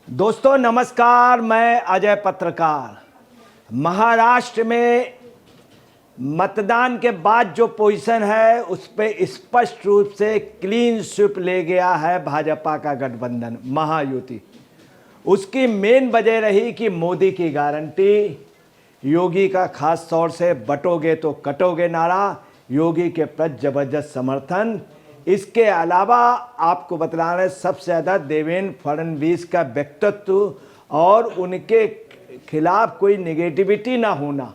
दोस्तों नमस्कार, मैं अजय पत्रकार। महाराष्ट्र में मतदान के बाद जो पोजीशन है उस पे स्पष्ट रूप से क्लीन स्वीप ले गया है भाजपा का गठबंधन महायुति। उसकी मेन वजह रही कि मोदी की गारंटी, योगी का खास तौर से बटोगे तो कटोगे नारा, योगी के प्रति जबरदस्त समर्थन। इसके अलावा आपको बता रहे सबसे ज़्यादा देवेंद्र फडणवीस का व्यक्तित्व और उनके खिलाफ कोई नेगेटिविटी ना होना,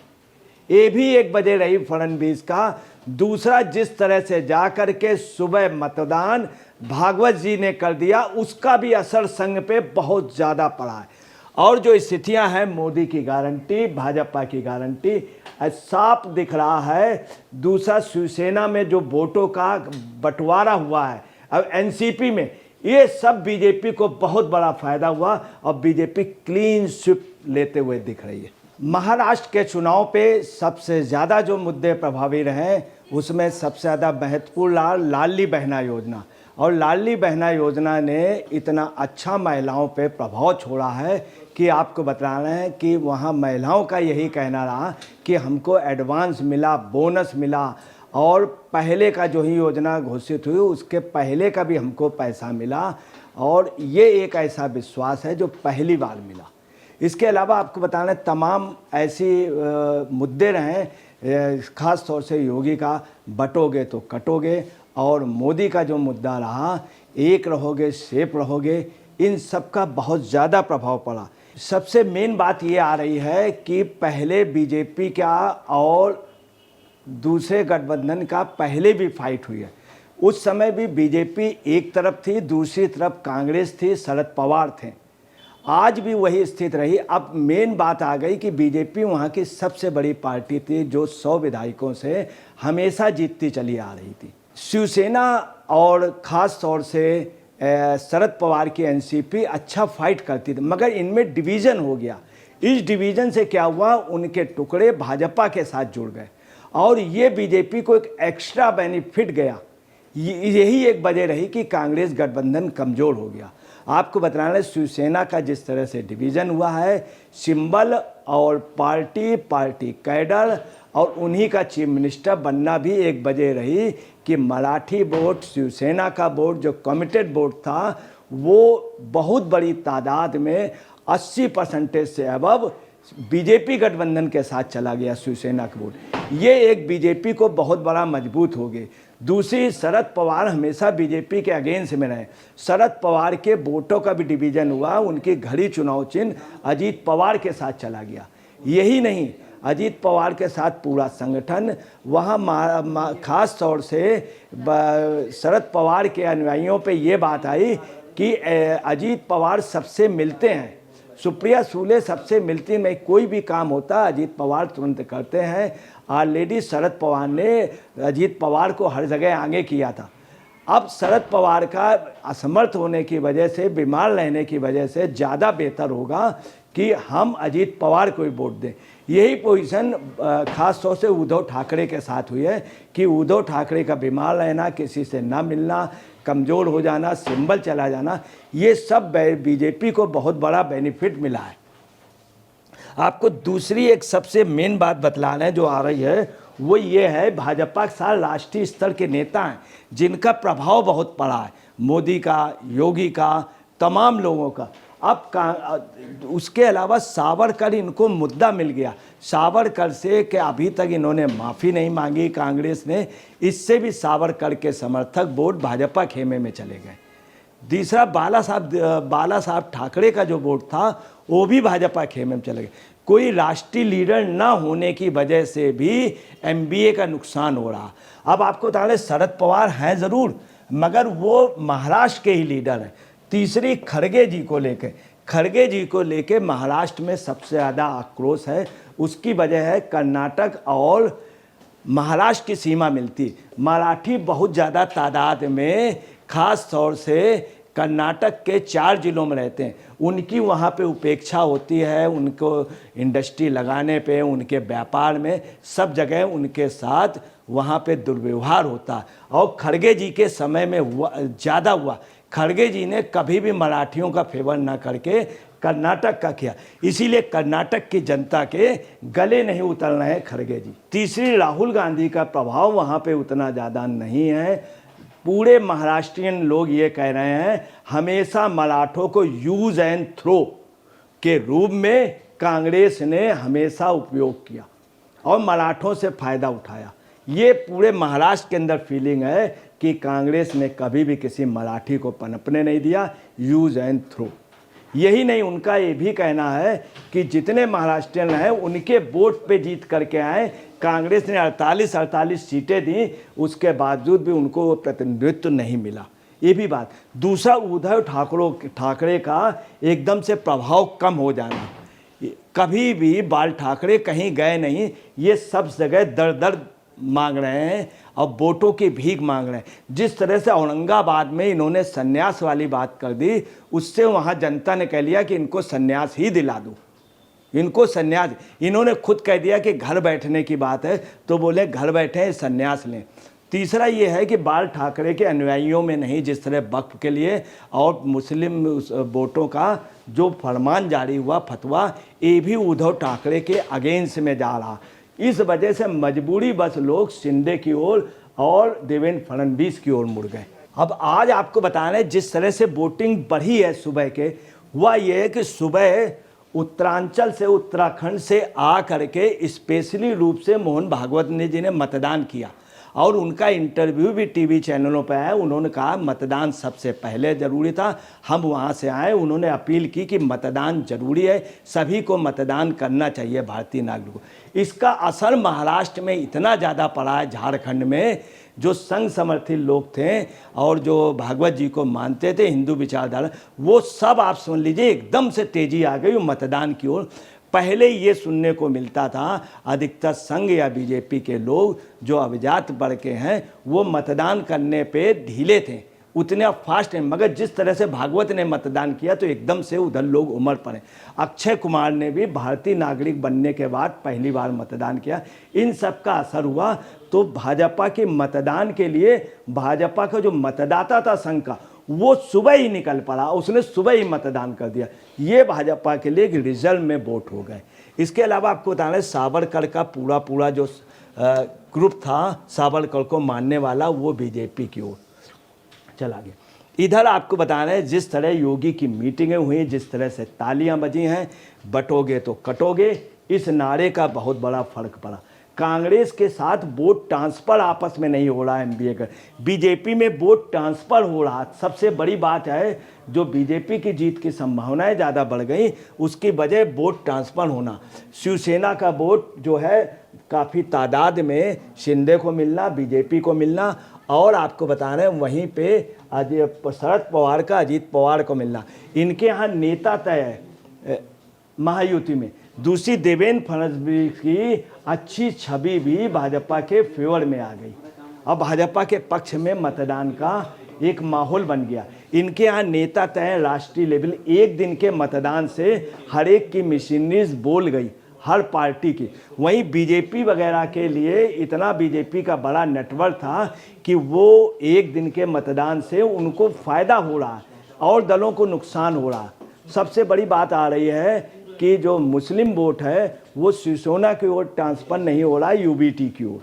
ये भी एक वजह रही फडणवीस का। दूसरा, जिस तरह से जा कर के सुबह मतदान भागवत जी ने कर दिया, उसका भी असर संघ पे बहुत ज़्यादा पड़ा है। और जो स्थितियां हैं, मोदी की गारंटी, भाजपा की गारंटी, साफ दिख रहा है। दूसरा, शिवसेना में जो वोटों का बंटवारा हुआ है अब एनसीपी में, ये सब बीजेपी को बहुत बड़ा फायदा हुआ और बीजेपी क्लीन स्वीप लेते हुए दिख रही है। महाराष्ट्र के चुनाव पे सबसे ज़्यादा जो मुद्दे प्रभावी रहे उसमें सबसे ज़्यादा महत्वपूर्ण लाडली बहना योजना। और लाडली बहना योजना ने इतना अच्छा महिलाओं पे प्रभाव छोड़ा है कि आपको बता रहे हैं कि वहाँ महिलाओं का यही कहना रहा कि हमको एडवांस मिला, बोनस मिला, और पहले का जो ही योजना घोषित हुई उसके पहले का भी हमको पैसा मिला। और ये एक ऐसा विश्वास है जो पहली बार मिला। इसके अलावा आपको बताना तमाम ऐसी मुद्दे रहे, ख़ास तौर से योगी का बटोगे तो कटोगे, और मोदी का जो मुद्दा रहा एक रहोगे सेफ रहोगे, इन सब का बहुत ज़्यादा प्रभाव पड़ा। सबसे मेन बात ये आ रही है कि पहले बीजेपी का और दूसरे गठबंधन का पहले भी फाइट हुई है। उस समय भी बीजेपी एक तरफ थी, दूसरी तरफ कांग्रेस थी, शरद पवार थे। आज भी वही स्थिति रही। अब मेन बात आ गई कि बीजेपी वहाँ की सबसे बड़ी पार्टी थी जो 100 विधायकों से हमेशा जीतती चली आ रही थी। शिवसेना और ख़ास तौर से शरद पवार की एनसीपी अच्छा फाइट करती थी, मगर इनमें डिवीज़न हो गया। इस डिवीज़न से क्या हुआ, उनके टुकड़े भाजपा के साथ जुड़ गए और ये बीजेपी को एक एक्स्ट्रा बेनिफिट गया। यही एक वजह रही कि कांग्रेस गठबंधन कमज़ोर हो गया। आपको बताना है शिवसेना का जिस तरह से डिवीज़न हुआ है, सिंबल और पार्टी कैडर और उन्हीं का चीफ मिनिस्टर बनना भी एक वजह रही कि मराठी वोट, शिवसेना का वोट जो कमिटेड वोट था, वो बहुत बड़ी तादाद में 80% से अबव बीजेपी गठबंधन के साथ चला गया शिवसेना का वोट। ये एक बीजेपी को बहुत बड़ा मजबूत हो गई। दूसरी, शरद पवार हमेशा बीजेपी के अगेंस्ट में रहे। शरद पवार के वोटों का भी डिवीज़न हुआ, उनकी घड़ी चुनाव चिन्ह अजीत पवार के साथ चला गया। यही नहीं, अजीत पवार के साथ पूरा संगठन वहाँ खास तौर से शरद पवार के अनुयायियों पे ये बात आई कि अजीत पवार सबसे मिलते हैं, सुप्रिया सुले सबसे मिलती नहीं, कोई भी काम होता अजीत पवार तुरंत करते हैं। ऑलरेडी शरद पवार ने अजीत पवार को हर जगह आगे किया था। अब शरद पवार का असमर्थ होने की वजह से, बीमार रहने की वजह से ज़्यादा बेहतर होगा कि हम अजीत पवार को ही वोट दें। यही पोजीशन खास तौर से उद्धव ठाकरे के साथ हुई है कि उद्धव ठाकरे का बीमार रहना, किसी से ना मिलना, कमज़ोर हो जाना, सिंबल चला जाना, ये सब बीजेपी को बहुत बड़ा बेनिफिट मिला है। आपको दूसरी एक सबसे मेन बात बतलाना है जो आ रही है, वो ये है भाजपा के साथ राष्ट्रीय स्तर के नेता हैं जिनका प्रभाव बहुत पड़ा है, मोदी का, योगी का, तमाम लोगों का। अब उसके अलावा सावरकर इनको मुद्दा मिल गया। सावरकर से कि अभी तक इन्होंने माफ़ी नहीं मांगी कांग्रेस ने, इससे भी सावरकर के समर्थक वोट भाजपा खेमे में चले गए। तीसरा, बाला साहब ठाकरे का जो वोट था वो भी भाजपा खेमे में चले गए। कोई राष्ट्रीय लीडर ना होने की वजह से भी एमबीए का नुकसान हो रहा। अब आपको बता दें शरद पवार हैं ज़रूर, मगर वो महाराष्ट्र के ही लीडर हैं। तीसरी, खड़गे जी को लेके महाराष्ट्र में सबसे ज़्यादा आक्रोश है। उसकी वजह है कर्नाटक और महाराष्ट्र की सीमा मिलती, मराठी बहुत ज़्यादा तादाद में ख़ास तौर से कर्नाटक के 4 जिलों में रहते हैं। उनकी वहाँ पे उपेक्षा होती है, उनको इंडस्ट्री लगाने पे, उनके व्यापार में सब जगह उनके साथ वहाँ पे दुर्व्यवहार होता है। और खड़गे जी के समय में ज़्यादा हुआ खड़गे जी ने कभी भी मराठियों का फेवर ना करके कर्नाटक का किया, इसीलिए कर्नाटक की जनता के गले नहीं उतरना है खड़गे जी। तीसरी, राहुल गांधी का प्रभाव वहाँ पे उतना ज़्यादा नहीं है। पूरे महाराष्ट्रियन लोग ये कह रहे हैं हमेशा मराठों को यूज एंड थ्रो के रूप में कांग्रेस ने हमेशा उपयोग किया और मराठों से फ़ायदा उठाया। ये पूरे महाराष्ट्र के अंदर फीलिंग है कि कांग्रेस ने कभी भी किसी मराठी को पनपने नहीं दिया, यूज एंड थ्रो। यही नहीं, उनका ये भी कहना है कि जितने महाराष्ट्रियन हैं उनके वोट पे जीत करके आए। कांग्रेस ने 48 सीटें दी, उसके बावजूद भी उनको प्रतिनिधित्व नहीं मिला। ये भी बात। दूसरा, उद्धव ठाकरे का एकदम से प्रभाव कम हो जाना। कभी भी बाल ठाकरे कहीं गए नहीं, ये सब जगह दर दर मांग रहे हैं और वोटों की भीख मांग रहे हैं। जिस तरह से औरंगाबाद में इन्होंने संन्यास वाली बात कर दी, उससे वहाँ जनता ने कह लिया कि इनको संन्यास ही दिला दो, इनको संन्यास। इन्होंने खुद कह दिया कि घर बैठने की बात है, तो बोले घर बैठे संन्यास लें। तीसरा ये है कि बाल ठाकरे के अनुयायियों में नहीं, जिस तरह वक्फ के लिए और मुस्लिम वोटों का जो फरमान जारी हुआ, फतवा, ये भी उद्धव ठाकरे के अगेंस्ट में जा रहा। इस वजह से मजबूरी बस लोग शिंदे की ओर और देवेंद्र फडणवीस की ओर मुड़ गए। अब आज आपको बता रहे हैं जिस तरह से वोटिंग बढ़ी है सुबह के, वह यह है कि सुबह उत्तरांचल से, उत्तराखंड से आ करके स्पेशली रूप से मोहन भागवत जी ने मतदान किया और उनका इंटरव्यू भी टीवी चैनलों पर आया। उन्होंने कहा मतदान सबसे पहले ज़रूरी था, हम वहाँ से आए। उन्होंने अपील की कि मतदान ज़रूरी है, सभी को मतदान करना चाहिए भारतीय नागरिकों को। इसका असर महाराष्ट्र में इतना ज़्यादा पड़ा है, झारखंड में जो संघ समर्थित लोग थे और जो भागवत जी को मानते थे, हिंदू विचारधारा, वो सब आप सुन लीजिए एकदम से तेज़ी आ गई मतदान की ओर। पहले ये सुनने को मिलता था अधिकतर संघ या बीजेपी के लोग जो अभिजात वर्ग के हैं वो मतदान करने पे ढीले थे, उतने फास्ट हैं, मगर जिस तरह से भागवत ने मतदान किया तो एकदम से उधर लोग उमड़ पड़े। अक्षय कुमार ने भी भारतीय नागरिक बनने के बाद पहली बार मतदान किया। इन सब का असर हुआ तो भाजपा के मतदान के लिए भाजपा का जो मतदाता था संघ का, वो सुबह ही निकल पड़ा, उसने सुबह ही मतदान कर दिया। ये भाजपा के लिए रिजल्ट में वोट हो गए। इसके अलावा आपको बता रहे सावरकर का पूरा जो ग्रुप था सावरकर को मानने वाला, वो बीजेपी की ओर चला गया। इधर आपको बता रहे हैं जिस तरह योगी की मीटिंगें हुई, जिस तरह से तालियां बजी हैं, बटोगे तो कटोगे, इस नारे का बहुत बड़ा फर्क पड़ा। कांग्रेस के साथ वोट ट्रांसफ़र आपस में नहीं हो रहा है एमबीए का, बीजेपी में वोट ट्रांसफ़र हो रहा। सबसे बड़ी बात है जो बीजेपी की जीत की संभावनाएं ज़्यादा बढ़ गई, उसकी वजह वोट ट्रांसफ़र होना। शिवसेना का वोट जो है काफ़ी तादाद में शिंदे को मिलना, बीजेपी को मिलना, और आपको बता रहे हैं वहीं पे शरद पवार का अजीत पवार को मिलना। इनके यहाँ नेता तय है महायुति में। दूसरी, देवेंद्र फडणवीस की अच्छी छवि भी भाजपा के फेवर में आ गई। अब भाजपा के पक्ष में मतदान का एक माहौल बन गया। इनके यहाँ नेता तय राष्ट्रीय लेवल, एक दिन के मतदान से हर एक की मशीनरीज बोल गई, हर पार्टी की। वहीं बीजेपी वगैरह के लिए इतना बीजेपी का बड़ा नेटवर्क था कि वो एक दिन के मतदान से उनको फ़ायदा हो रहा और दलों को नुकसान हो रहा। सबसे बड़ी बात आ रही है कि जो मुस्लिम वोट है वो शिवसेना की ओर ट्रांसफ़र नहीं हो रहा, यूबीटी की ओर।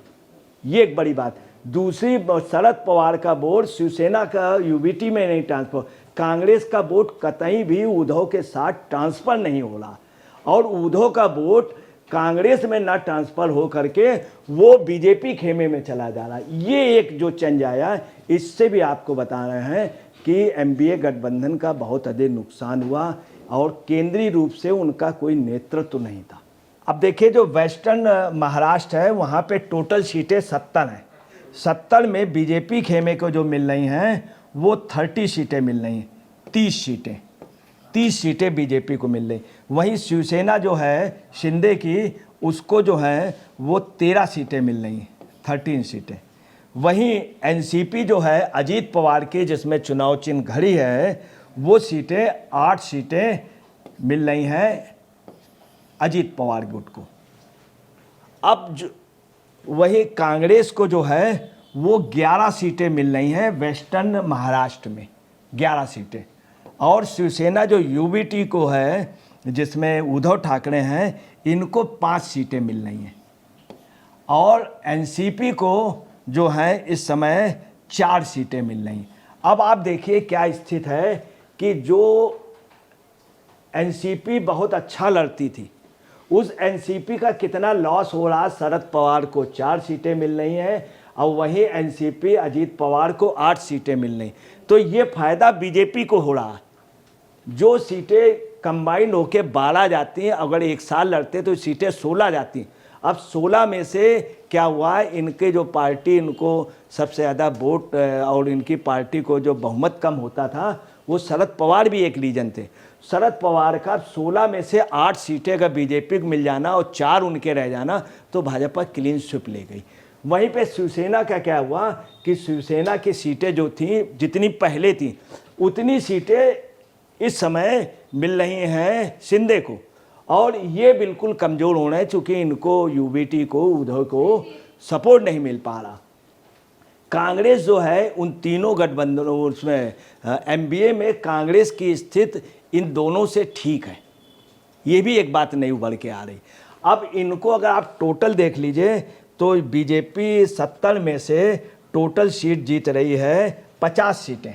ये एक बड़ी बात। दूसरी, शरद पवार का वोट शिवसेना का यूबीटी में नहीं ट्रांसफ़र, कांग्रेस का वोट कतई भी उद्धव के साथ ट्रांसफ़र नहीं हो रहा और उद्धव का वोट कांग्रेस में ना ट्रांसफ़र हो करके वो बीजेपी खेमे में चला जा रहा है। ये एक जो चेंज आया, इससे भी आपको बता रहे हैं कि एनडीए गठबंधन का बहुत अधिक नुकसान हुआ और केंद्रीय रूप से उनका कोई नेतृत्व नहीं था। अब देखिए जो वेस्टर्न महाराष्ट्र है वहाँ पे टोटल सीटें 70 हैं। 70 में बीजेपी खेमे को जो मिल रही हैं वो 30 सीटें मिल रही हैं, 30 सीटें बीजेपी को मिल रही। वहीं शिवसेना जो है शिंदे की, उसको जो है वो 13 सीटें मिल रही हैं, 13 सीटें। वहीं एनसीपी जो है अजीत पवार की, जिसमें चुनाव चिन्ह घड़ी है, वो सीटें 8 सीटें मिल रही हैं अजीत पवार गुट को। अब वही कांग्रेस को जो है वो 11 सीटें मिल रही हैं वेस्टर्न महाराष्ट्र में, 11 सीटें। और शिवसेना जो यूबीटी को है, जिसमें उद्धव ठाकरे हैं, इनको 5 सीटें मिल रही हैं। और एनसीपी को जो है इस समय 4 सीटें मिल रही हैं। अब आप देखिए क्या स्थिति है कि जो एनसीपी बहुत अच्छा लड़ती थी, उस एनसीपी का कितना लॉस हो रहा। शरद पवार को 4 सीटें मिल रही हैं और वहीं एनसीपी अजीत पवार को 8 सीटें मिल रही। तो ये फायदा बीजेपी को हो रहा है। जो सीटें कंबाइंड होके 12 जाती हैं, अगर एक साल लड़ते तो सीटें 16 जाती हैं। अब 16 में से क्या हुआ है, इनके जो पार्टी, इनको सबसे ज़्यादा वोट और इनकी पार्टी को जो बहुमत कम होता था, वो शरद पवार भी एक रीजन थे। शरद पवार का 16 में से 8 सीटें का बीजेपी को मिल जाना और 4 उनके रह जाना, तो भाजपा क्लीन स्वीप ले गई। वहीं पे शिवसेना का क्या हुआ कि शिवसेना की सीटें जो थी, जितनी पहले थी उतनी सीटें इस समय मिल रही हैं शिंदे को, और ये बिल्कुल कमज़ोर होना है, चूँकि इनको यूबीटी को, उद्धव को सपोर्ट नहीं मिल पा रहा। कांग्रेस जो है उन तीनों गठबंधनों, उसमें एमबीए में कांग्रेस की स्थिति इन दोनों से ठीक है। ये भी एक बात नहीं उभर के आ रही। अब इनको अगर आप टोटल देख लीजिए तो बीजेपी 70 में से टोटल सीट जीत रही है 50 सीटें।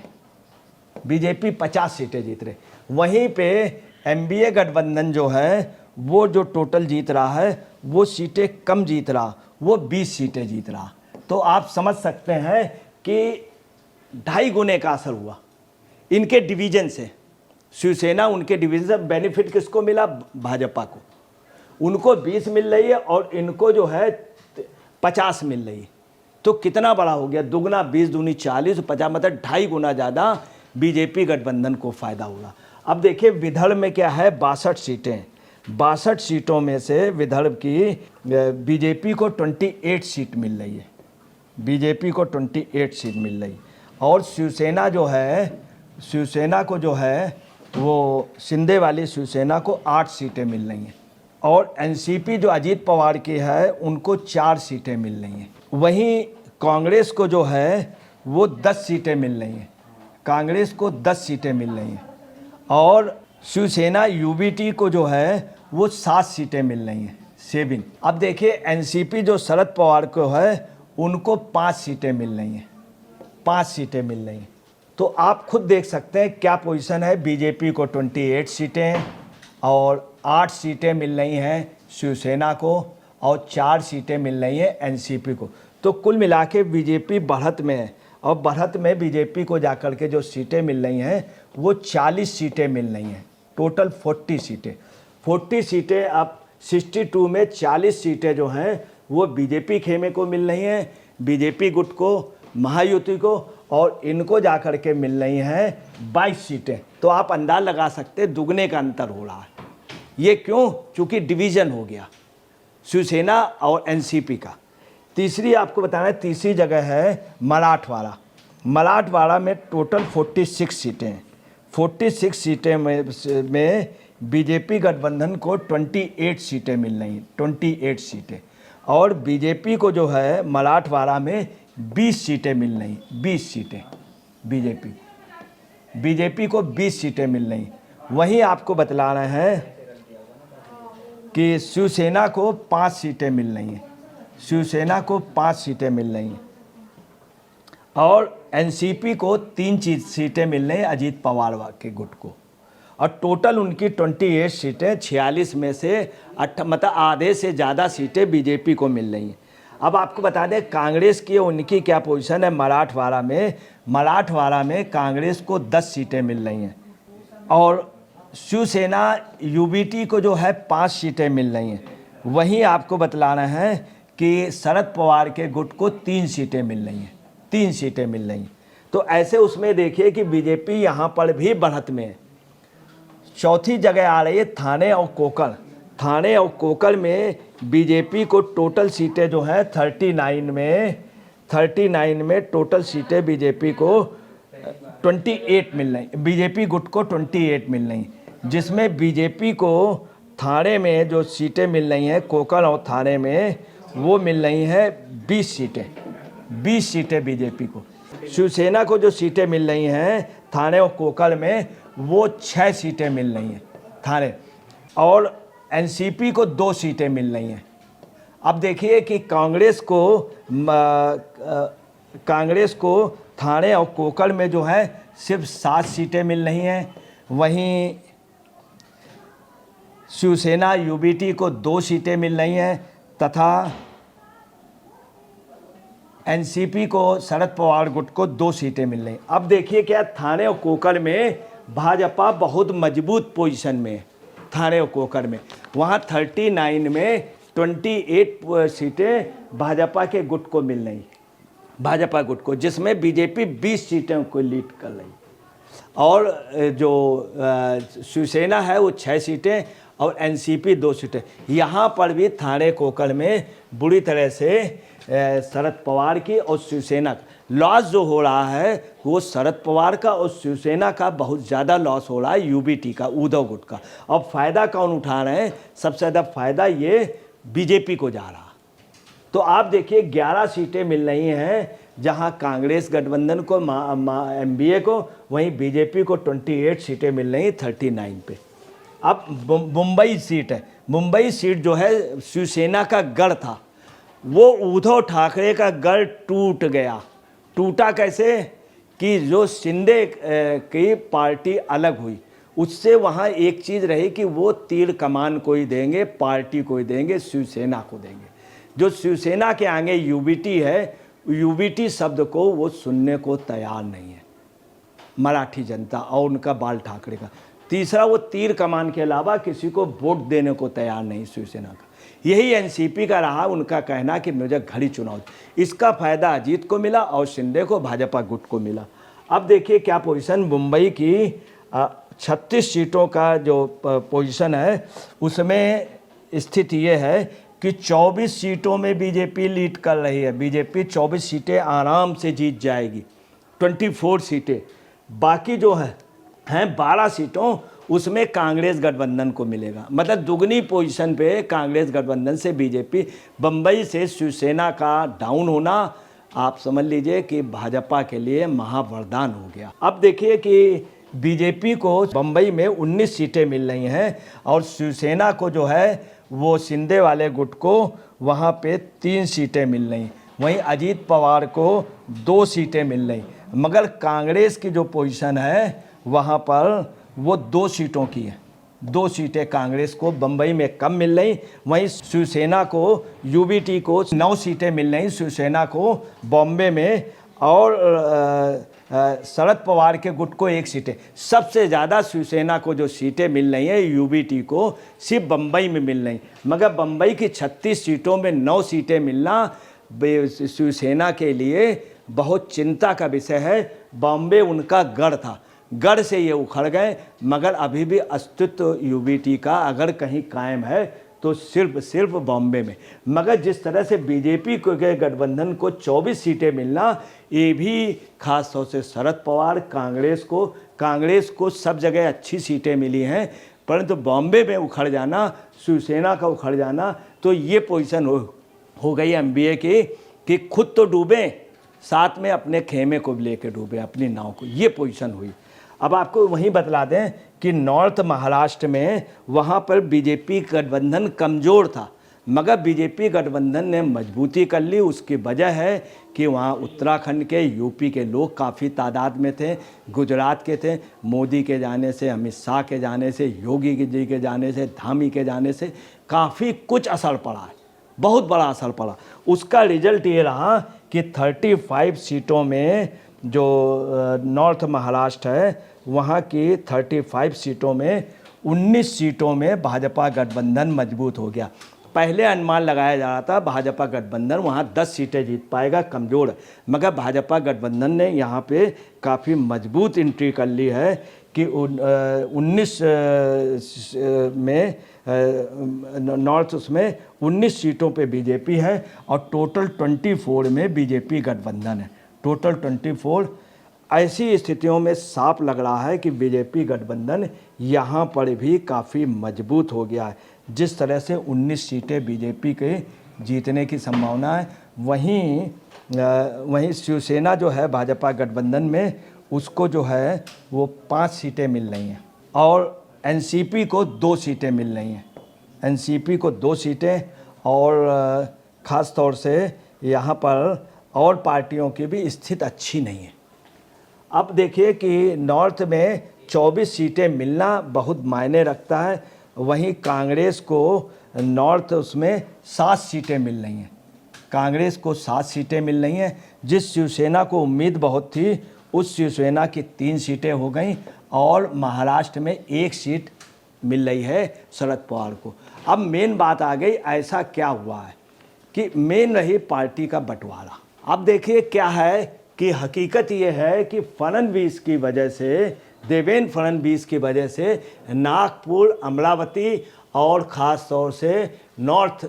बीजेपी 50 सीटें जीत रही। वहीं पे एमबीए गठबंधन जो है वो जो टोटल जीत रहा है वो सीटें कम जीत रहा, वो 20 सीटें जीत रहा। तो आप समझ सकते हैं कि 2.5 गुने का असर हुआ इनके डिवीज़न से। शिवसेना, उनके डिवीज़न से बेनिफिट किसको मिला? भाजपा को। उनको 20 मिल रही है और इनको जो है 50 मिल रही है। तो कितना बड़ा हो गया? दुगना, 20 दूनी 40, 50, मतलब 2.5 गुना ज़्यादा बीजेपी गठबंधन को फ़ायदा होगा। अब देखिए विदर्भ में क्या है, 62 सीटें। 62 सीटों में से विदर्भ की बीजेपी को 28 सीट मिल रही है। बीजेपी को 28 सीट मिल रही। और शिवसेना जो है, शिवसेना को जो है वो शिंदे वाली शिवसेना को 8 सीटें मिल रही हैं। और एनसीपी जो अजीत पवार की है उनको 4 सीटें मिल रही हैं। वहीं कांग्रेस को जो है वो 10 सीटें मिल रही हैं। कांग्रेस को 10 सीटें मिल रही हैं। और शिवसेना यूबीटी को जो है वो 7 सीटें मिल रही हैं, 7। अब देखिए एनसीपी जो शरद पवार को है उनको 5 सीटें मिल रही हैं, 5 सीटें मिल रही हैं। तो आप खुद देख सकते हैं क्या पोजीशन है। बीजेपी को 28 सीटें और 8 सीटें मिल रही हैं शिवसेना को और 4 सीटें मिल रही हैं एनसीपी को। तो कुल मिला के बीजेपी बढ़त में है। और बढ़त में बीजेपी को जाकर के जो सीटें मिल रही हैं वो 40 सीटें मिल रही हैं। टोटल 40 सीटें। 40 सीटें अब 62 में 40 सीटें जो हैं वो बीजेपी खेमे को मिल रही हैं, बीजेपी गुट को, महायुति को, और इनको जाकर के मिल रही हैं 22 सीटें। तो आप अंदाज लगा सकते हैं दुगने का अंतर हो रहा है। ये क्यों? चूँकि डिवीज़न हो गया शिवसेना और एनसीपी का। तीसरी आपको बताना है, तीसरी जगह है मराठवाड़ा। मराठवाड़ा में टोटल 46 सीटें हैं। 46 सीटें में बीजेपी गठबंधन को 28 सीटें मिल रही हैं, 28 सीटें। और बीजेपी को जो है मराठवाड़ा में 20 सीटें मिल रही, 20 सीटें बीजेपी को 20 सीटें मिल रही। वहीं आपको बतला रहे हैं कि शिवसेना को 5 सीटें मिल रही हैं, शिवसेना को 5 सीटें मिल रही हैं। और एनसीपी को 3 सीटें मिल रही हैं अजीत पवार के गुट को। और टोटल उनकी 28 सीटें, 46 में से मतलब आधे से ज़्यादा सीटें बीजेपी को मिल रही हैं। अब आपको बता दें कांग्रेस की उनकी क्या पोजीशन है मराठवाड़ा में। मराठवाड़ा में कांग्रेस को 10 सीटें मिल रही हैं और शिवसेना यूबीटी को जो है 5 सीटें मिल रही हैं। वहीं आपको बतला रहे हैं कि शरद पवार के गुट को 3 सीटें मिल रही हैं, 3 सीटें मिल रही हैं। तो ऐसे उसमें देखिए कि बीजेपी यहाँ पर भी बढ़त में है। चौथी जगह आ रही है थाने और कोकर। थाने और कोकर में बीजेपी को टोटल सीटें जो हैं 39 में टोटल सीटें बीजेपी को 28 मिल रही, बीजेपी गुट को 28 मिल रही, जिसमें बीजेपी को थाने में जो सीटें मिल रही हैं कोकर और थाने में वो मिल रही हैं 20 सीटें, 20 सीटें बीजेपी को। शिवसेना को जो सीटें मिल रही हैं थाने और कोकल में वो 6 सीटें मिल रही हैं थाने, और एनसीपी को 2 सीटें मिल रही हैं। अब देखिए कि कांग्रेस को थाने और कोकल में जो है सिर्फ 7 सीटें मिल रही हैं। वहीं शिवसेना यूबीटी को 2 सीटें मिल रही हैं तथा एनसीपी को शरद पवार गुट को 2 सीटें मिल रही। अब देखिए क्या थाने और कोकल में भाजपा बहुत मजबूत पोजीशन में है। थाने और कोकल में वहाँ 39 में 28 सीटें भाजपा के गुट को मिल रही, भाजपा गुट को, जिसमें बीजेपी 20 सीटें को लीड कर रही, और जो शिवसेना है वो 6 सीटें और एनसीपी 2 सीटें। यहाँ पर भी थाने कोकल में बुरी तरह से शरद पवार की और शिवसेना का लॉस जो हो रहा है वो शरद पवार का और शिवसेना का बहुत ज़्यादा लॉस हो रहा है, यूबीटी का, उद्धव गुट का। अब फ़ायदा कौन उठा रहे हैं? सबसे ज़्यादा फ़ायदा ये बीजेपी को जा रहा। तो आप देखिए 11 सीटें मिल रही हैं, जहां कांग्रेस गठबंधन को एमबीए को, वहीं बीजेपी को 28 सीटें मिल रही 39 पे। अब मुंबई सीट है, मुंबई सीट जो है शिवसेना का गढ़ था, वो उद्धव ठाकरे का गढ़ टूट गया। टूटा कैसे कि जो शिंदे की पार्टी अलग हुई, उससे वहाँ एक चीज़ रही कि वो तीर कमान को ही देंगे, पार्टी को ही देंगे, शिवसेना को देंगे। जो शिवसेना के आगे यूबीटी है, यूबीटी शब्द को वो सुनने को तैयार नहीं है मराठी जनता और उनका बाल ठाकरे का। तीसरा, वो तीर कमान के अलावा किसी को वोट देने को तैयार नहीं शिवसेना का। यही एनसीपी का रहा उनका कहना कि मुझे घड़ी चुनाव। इसका फ़ायदा अजीत को मिला और शिंदे को, भाजपा गुट को मिला। अब देखिए क्या पोजीशन मुंबई की 36 सीटों का जो पोजीशन है, उसमें स्थिति ये है कि 24 सीटों में बीजेपी लीड कर रही है। बीजेपी 24 सीटें आराम से जीत जाएगी, 24 सीटें। बाकी जो हैं 12 सीटों, उसमें कांग्रेस गठबंधन को मिलेगा। मतलब दुगनी पोजीशन पे कांग्रेस गठबंधन से बीजेपी। बम्बई से शिवसेना का डाउन होना आप समझ लीजिए कि भाजपा के लिए महावरदान हो गया। अब देखिए कि बीजेपी को बम्बई में 19 सीटें मिल रही हैं और शिवसेना को जो है वो शिंदे वाले गुट को वहाँ पे 3 सीटें मिल रही। वहीं अजीत पवार को 2 सीटें मिल रही। मगर कांग्रेस की जो पोजीशन है वहाँ पर वो 2 सीटों की है। 2 सीटें कांग्रेस को बम्बई में कम मिल रही। वहीं शिवसेना को, यूबीटी को 9 सीटें मिल रही शिवसेना को बॉम्बे में, और शरद पवार के गुट को 1 सीटें। सबसे ज़्यादा शिवसेना को जो सीटें मिल रही हैं यूबीटी को सिर्फ बम्बई में मिल रही। मगर बम्बई की 36 सीटों में 9 सीटें मिलना शिवसेना के लिए बहुत चिंता का विषय है। बॉम्बे उनका गढ़ था, गढ़ से ये उखड़ गए। मगर अभी भी अस्तित्व यूबीटी का अगर कहीं कायम है तो सिर्फ बॉम्बे में। मगर जिस तरह से बीजेपी के गठबंधन को 24 सीटें मिलना, ये भी खास तौर से शरद पवार, कांग्रेस को सब जगह अच्छी सीटें मिली हैं, परंतु बॉम्बे में उखड़ जाना, शिवसेना का उखड़ जाना, तो ये पोजीशन हो गई एमबीए की कि खुद तो डूबे, साथ में अपने खेमे को लेकर डूबे, अपनी नाव को। ये पोजीशन हुई। अब आपको वहीं बतला दें कि नॉर्थ महाराष्ट्र में वहाँ पर बीजेपी गठबंधन कमज़ोर था, मगर बीजेपी गठबंधन ने मजबूती कर ली। उसकी वजह है कि वहाँ उत्तराखंड के, यूपी के लोग काफ़ी तादाद में थे, गुजरात के थे। मोदी के जाने से, अमित शाह के जाने से, योगी जी के जाने से, धामी के जाने से काफ़ी कुछ असर पड़ा है, बहुत बड़ा असर पड़ा। उसका रिजल्ट ये रहा कि 35 सीटों में जो नॉर्थ महाराष्ट्र है, वहाँ की 35 सीटों में 19 सीटों में भाजपा गठबंधन मजबूत हो गया। पहले अनुमान लगाया जा रहा था भाजपा गठबंधन वहाँ 10 सीटें जीत पाएगा, कमज़ोर है। मगर भाजपा गठबंधन ने यहाँ पे काफ़ी मजबूत एंट्री कर ली है कि 19 में नॉर्थ उसमें 19 सीटों पे बीजेपी है और टोटल 24 में बीजेपी गठबंधन है, टोटल 24। ऐसी स्थितियों में साफ लग रहा है कि बीजेपी गठबंधन यहाँ पर भी काफ़ी मजबूत हो गया है। जिस तरह से 19 सीटें बीजेपी के जीतने की संभावना है, वहीं शिवसेना जो है भाजपा गठबंधन में उसको जो है वो 5 सीटें मिल रही हैं और एनसीपी को 2 सीटें मिल रही हैं। एनसीपी को 2 सीटें और ख़ास तौर से यहाँ पर और पार्टियों की भी स्थिति अच्छी नहीं है। अब देखिए कि नॉर्थ में 24 सीटें मिलना बहुत मायने रखता है, वहीं कांग्रेस को नॉर्थ उसमें 7 सीटें मिल रही हैं। कांग्रेस को 7 सीटें मिल रही हैं। जिस शिवसेना को उम्मीद बहुत थी उस शिवसेना की 3 सीटें हो गई और महाराष्ट्र में 1 सीट मिल रही है शरद पवार को। अब मेन बात आ गई, ऐसा क्या हुआ है कि मेन रही पार्टी का बंटवारा। अब देखिए क्या है कि हकीकत ये है कि फडणवीस की वजह से, देवेंद्र फडणवीस की वजह से नागपुर, अमरावती और ख़ास तौर से नॉर्थ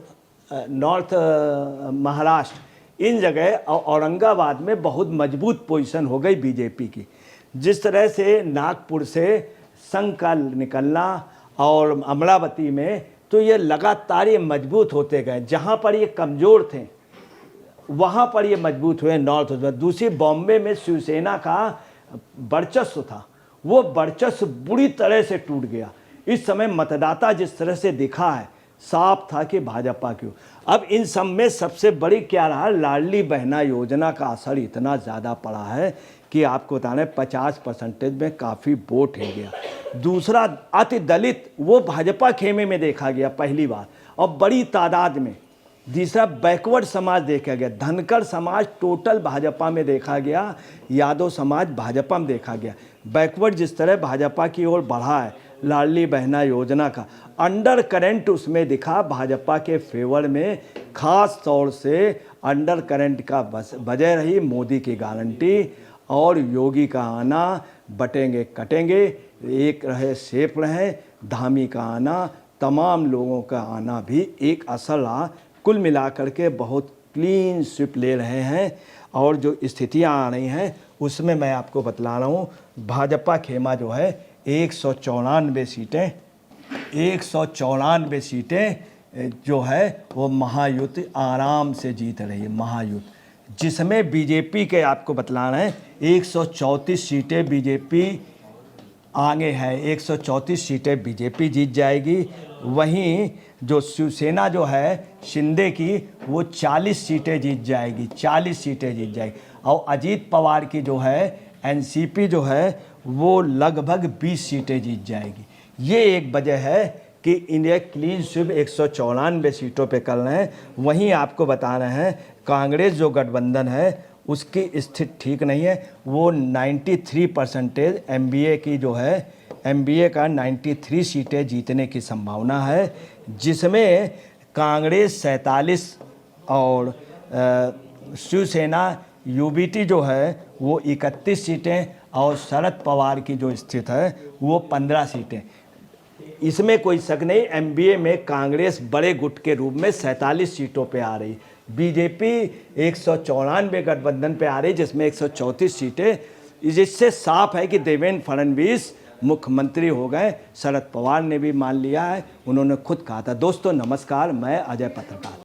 महाराष्ट्र, इन जगह औरंगाबाद में बहुत मजबूत पोजीशन हो गई बीजेपी की। जिस तरह से नागपुर से संघ का निकलना और अमरावती में, तो ये लगातार ये मजबूत होते गए। जहाँ पर ये कमज़ोर थे वहाँ पर ये मजबूत हुए नॉर्थ में। दूसरी बॉम्बे में शिवसेना का वर्चस्व था, वो वर्चस्व बुरी तरह से टूट गया। इस समय मतदाता जिस तरह से दिखा है, साफ था कि भाजपा क्यों। अब इन सब में सबसे बड़ी क्या रहा, लाडली बहना योजना का असर इतना ज़्यादा पड़ा है कि आपको बता रहे 50% में काफ़ी वोट हो गया। दूसरा, अति दलित वो भाजपा खेमे में देखा गया पहली बार और बड़ी तादाद में। तीसरा, बैकवर्ड समाज देखा गया, धनकर समाज टोटल भाजपा में देखा गया, यादव समाज भाजपा में देखा गया। बैकवर्ड जिस तरह भाजपा की ओर बढ़ा है, लाडली बहना योजना का अंडर करंट उसमें दिखा भाजपा के फेवर में। खास तौर से अंडर करंट का वजह रही मोदी की गारंटी और योगी का आना, बटेंगे कटेंगे, एक रहे सेफ रहे, धामी का आना, तमाम लोगों का आना भी एक असर रहा। कुल मिलाकर के बहुत क्लीन स्वीप ले रहे हैं और जो स्थितियां आ रही हैं उसमें मैं आपको बतला रहा हूँ, भाजपा खेमा जो है 194 सीटें जो है वो महायुति आराम से जीत रही है। महायुति जिसमें बीजेपी के आपको बतला रहे हैं 134 सीटें बीजेपी आगे है, 134 सीटें बीजेपी जीत जाएगी। वहीं जो शिवसेना जो है शिंदे की, वो 40 सीटें जीत जाएगी, 40 सीटें जीत जाएगी। और अजीत पवार की जो है एनसीपी जो है वो लगभग 20 सीटें जीत जाएगी। ये एक वजह है कि इंडिया क्लीन स्वीप 194 सीटों पे कर रहे हैं। वहीं आपको बता रहे हैं कांग्रेस जो गठबंधन है उसकी स्थिति ठीक नहीं है। वो 93% एमबीए की जो है, एमबीए का 93 सीटें जीतने की संभावना है, जिसमें कांग्रेस 47 और शिवसेना यूबीटी जो है वो 31 सीटें और शरद पवार की जो स्थिति है वो 15 सीटें। इसमें कोई शक नहीं, एमबीए में कांग्रेस बड़े गुट के रूप में 47 सीटों पे आ रही, बीजेपी 194 गठबंधन पे आ रही जिसमें 134 सीटें। जिससे साफ है कि देवेंद्र फडणवीस मुख्यमंत्री हो गए। शरद पवार ने भी मान लिया है, उन्होंने खुद कहा था। दोस्तों नमस्कार, मैं अजय पत्रकार।